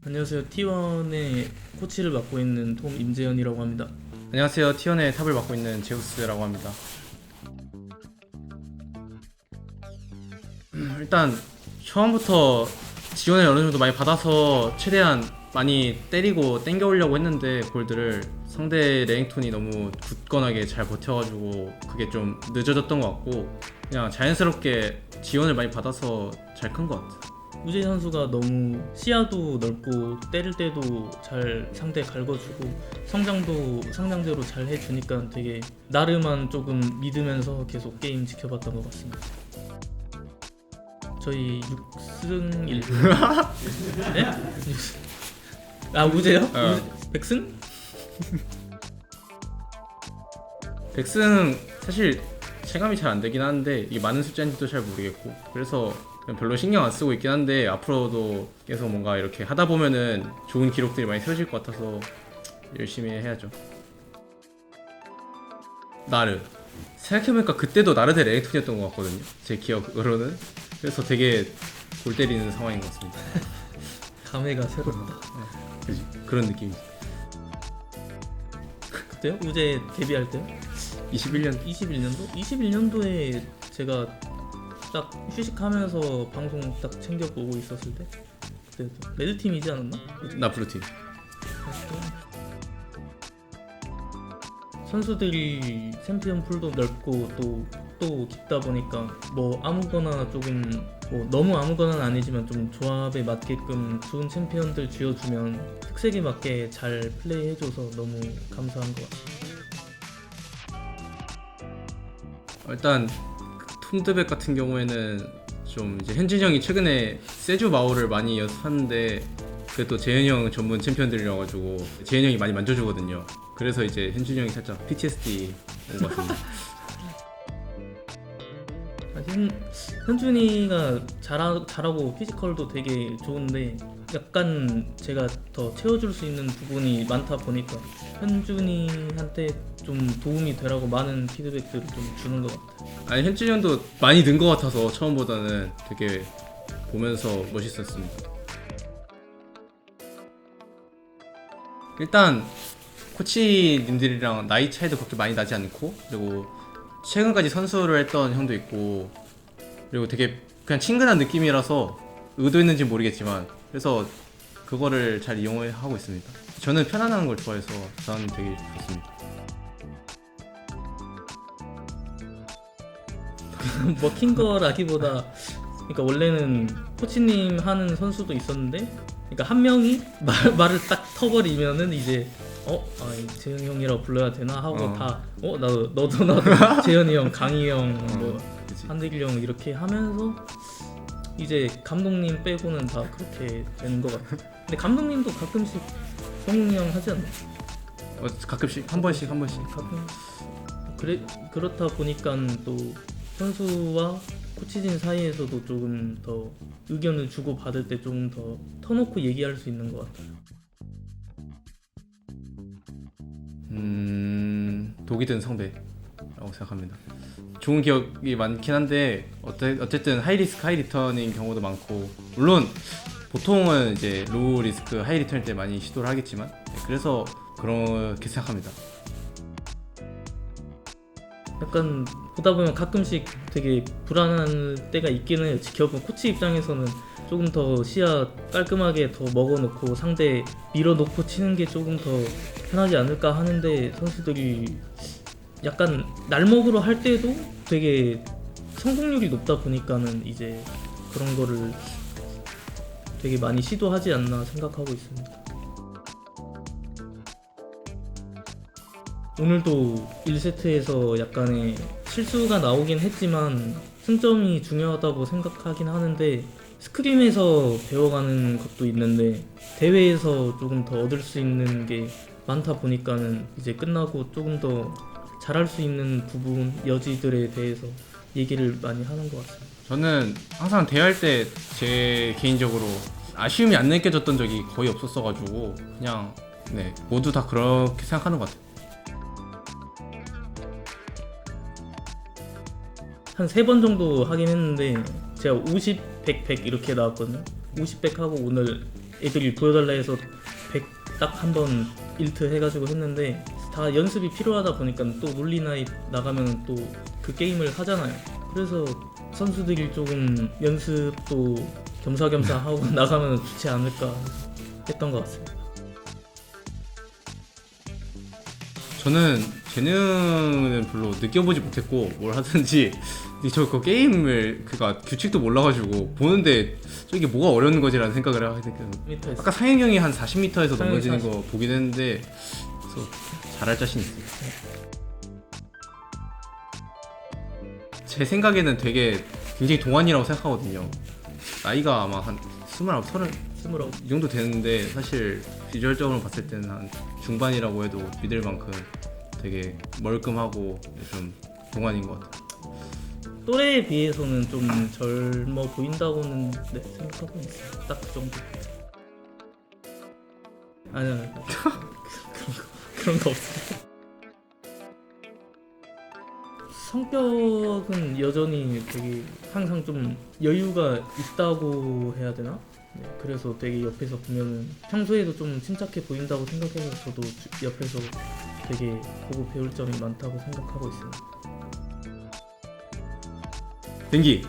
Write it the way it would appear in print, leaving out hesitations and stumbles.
안녕하세요. T1의 코치를 맡고 있는 톰 임재현이라고 합니다. 안녕하세요. T1의 탑을 맡고 있는 제우스라고 합니다. 일단 처음부터 지원을 어느 정도 많이 받아서 최대한 많이 때리고 땡겨오려고 했는데 골드를 상대 레잉톤이 너무 굳건하게 잘 버텨가지고 그게 좀 늦어졌던 것 같고 그냥 자연스럽게 지원을 많이 받아서 잘 큰 것 같아요. 우재 선수가 너무 시야도 넓고 때릴 때도 잘 상대 갈궈주고 성장도 상장대로 잘 해주니까 되게 나르만 조금 믿으면서 계속 게임 지켜봤던 것 같습니다. 저희 6승 1무 네? 아 우재요? 백승? 백승 사실 체감이 잘 안 되긴 하는데 이게 많은 숫자인지도 잘 모르겠고 그래서 그냥 별로 신경 안 쓰고 있긴 한데 앞으로도 계속 뭔가 이렇게 하다 보면은 좋은 기록들이 많이 세워질 것 같아서 열심히 해야죠. 나르 생각해보니까 그때도 나르 대 레넥톤이었던 것 같거든요, 제 기억으로는. 그래서 되게 골 때리는 상황인 것 같습니다. 감회가 새롭다. 그지? 그런 느낌이죠. 그때요? 우재 데뷔할 때요? 21년 21년도? 21년도에 제가 딱 휴식하면서 방송 딱 챙겨보고 있었을 때 그때 레드팀이지 않았나? 나 블루팀. 선수들이 챔피언 풀도 넓고 또 깊다 보니까 뭐 아무거나 조금 뭐 너무 아무거나는 아니지만 좀 조합에 맞게끔 좋은 챔피언들 쥐어주면 특색에 맞게 잘 플레이해줘서 너무 감사한 것 같아요. 일단 톰드백 같은 경우에는 좀 이제 현진이 형이 최근에 세주 마오를 많이 연습하는데 그게 또 재현이 형 전문 챔피언들이라가지고 재현이 형이 많이 만져주거든요. 그래서 이제 현진이 형이 살짝 PTSD 온 것 같습니다. 현준이가 잘하고 피지컬도 되게 좋은데 약간 제가 더 채워줄 수 있는 부분이 많다 보니까 현준이한테 좀 도움이 되라고 많은 피드백들을 좀 주는 것 같아요. 아니 현진이 형도 많이 는 것 같아서 처음보다는 되게 보면서 멋있었습니다. 일단 코치님들이랑 나이 차이도 그렇게 많이 나지 않고 그리고 최근까지 선수를 했던 형도 있고 그리고 되게 그냥 친근한 느낌이라서 의도했는지 모르겠지만 그래서 그거를 잘 이용하고 있습니다. 저는 편안한 걸 좋아해서 저는 되게 좋습니다. 먹힌 거라기보다 그러니까 원래는 코치님 하는 선수도 있었는데 그러니까 한 명이 말을 딱 터버리면은 이제 재현이 형이라고 불러야 되나 하고 다 나도 재현이 형, 강희 형, 뭐 한대길 형 이렇게 하면서 이제 감독님 빼고는 다 그렇게 되는 것 같아요. 근데 감독님도 가끔씩 성웅이 형 하지 않나? 가끔씩 한 번씩 가끔 그렇다 보니까 또 선수와 코치진 사이에서도 조금 더 의견을 주고 받을 때 조금 더 터놓고 얘기할 수 있는 것 같아요. 독이 든 성배라고 생각합니다. 좋은 기억이 많긴 한데 어쨌든 하이리스크 하이리턴인 경우도 많고 물론 보통은 이제 로우 리스크 하이 리턴일 때 많이 시도를 하겠지만 그래서 그렇게 생각합니다. 약간 보다 보면 가끔씩 되게 불안한 때가 있기는 해요. 지켜본 코치 입장에서는 조금 더 시야 깔끔하게 더 먹어놓고 상대 밀어놓고 치는 게 조금 더 편하지 않을까 하는데 선수들이 약간 날먹으로 할 때도 되게 성공률이 높다 보니까는 이제 그런 거를 되게 많이 시도하지 않나 생각하고 있습니다. 오늘도 1세트에서 약간의 실수가 나오긴 했지만 승점이 중요하다고 생각하긴 하는데 스크림에서 배워가는 것도 있는데 대회에서 조금 더 얻을 수 있는 게 많다 보니까는 이제 끝나고 조금 더 잘할 수 있는 부분 여지들에 대해서 얘기를 많이 하는 것 같습니다. 저는 항상 대회할 때 제 개인적으로 아쉬움이 안 느껴졌던 적이 거의 없었어가지고 그냥 모두 다 그렇게 생각하는 것 같아요. 한 3번 정도 하긴 했는데 제가 50, 100, 100 이렇게 나왔거든요. 50, 100 하고 오늘 애들이 보여달라 해서 100 딱 한 번 일트 해가지고 했는데 다 연습이 필요하다 보니까 또 롤리나잇 나가면 또 그 게임을 하잖아요. 그래서 선수들이 조금 연습도 겸사겸사 하고 나가면 좋지 않을까 했던 것 같습니다. 저는 재능은 별로 느껴보지 못했고 뭘 하든지 저 그 게임을 그니까 규칙도 몰라가지고 보는데 저게 뭐가 어려운 거지라는 생각을 하게 됐거든요. 미터에서 아까 상현경이 한 40m에서 상현이 넘어지는 40. 거 보긴 했는데 그래서 잘할 자신 있어요. 제 생각에는 되게 굉장히 동안이라고 생각하거든요. 나이가 아마 한 29, 30 스물아홉. 이 정도 되는데 사실 비주얼적으로 봤을 때는 한 중반이라고 해도 믿을 만큼 되게 멀끔하고 좀 동안인 것 같아요. 또래에 비해서는 좀 젊어 보인다고는 네, 생각하고 있어요. 딱 그 정도. 아니요. 그런 거 없어요. 성격은 여전히 되게 항상 좀 여유가 있다고 해야 되나? 네, 그래서 되게 옆에서 보면은 평소에도 좀 침착해 보인다고 생각해서 저도 옆에서 되게 보고 배울 점이 많다고 생각하고 있습니다. 댕기.